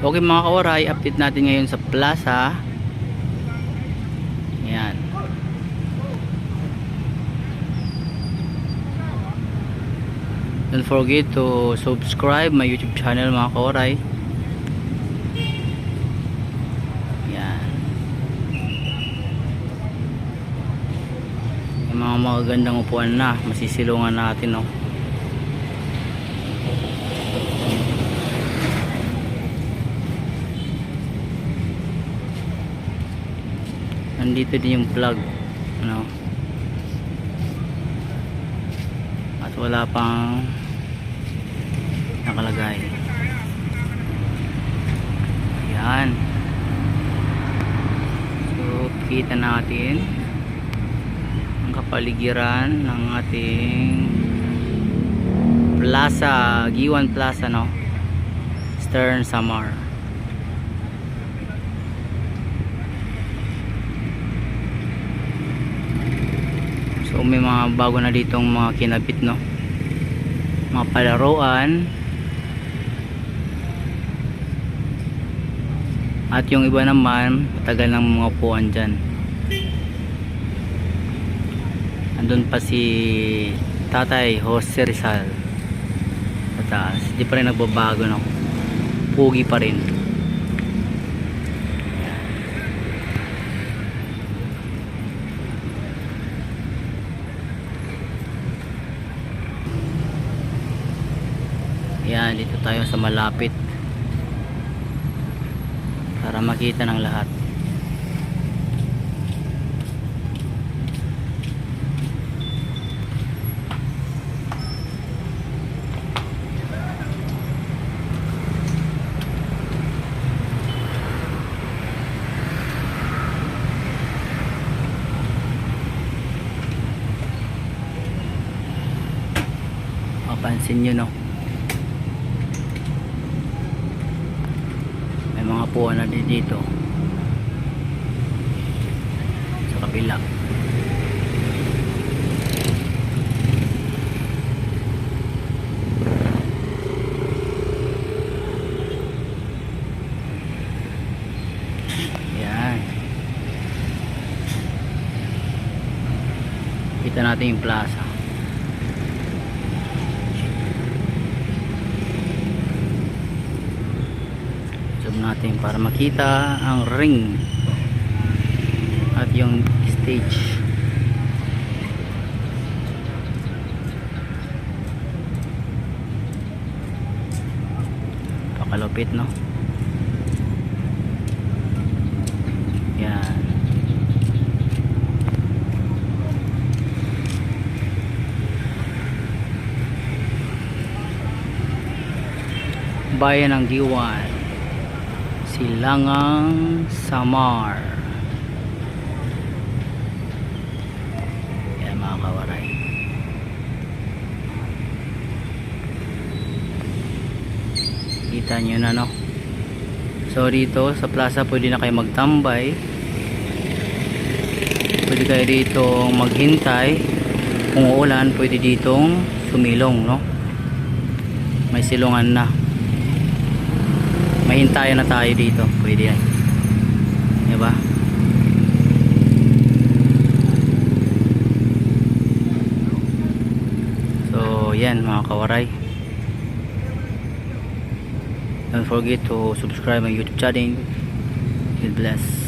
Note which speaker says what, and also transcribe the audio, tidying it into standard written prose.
Speaker 1: Okay mga kawaray, update natin ngayon sa plaza. Ayan. Don't forget to subscribe my YouTube channel mga kawaray. Ayan. Yung mga magagandang upuan na, masisilungan natin, no. Nandito din yung plug, ano, at wala pang nakalagay. Ayan. So kita natin ang kapaligiran ng ating plaza, Giwan Plaza, no, Eastern Samar. So may mga bago na ditong mga kinabit, no, mga palaruan, at yung iba naman matagal ng mga upuan dyan. Andun pa si Tatay Jose Rizal sa taas, di pa rin nagbabago, no, pugi pa rin. Yan, dito tayo sa malapit para makita ng lahat. Mapansin nyo, no, mga puwan na din dito sa kabila. Yan, kita natin yung plaza. Natin para makita ang ring at yung stage. Pakalupit, no. Yan. Bayan ng Giwan, Silangang Samar. Yan mga kawaray. Kita nyo na, no. So dito sa plaza pwede na kayo magtambay, pwede kayo dito maghintay. Kung uulan pwede ditong sumilong, no. May silungan na, mahintayan na tayo dito, pwede yan, diba? So yan mga kawaray, don't forget to subscribe my YouTube channel. God bless.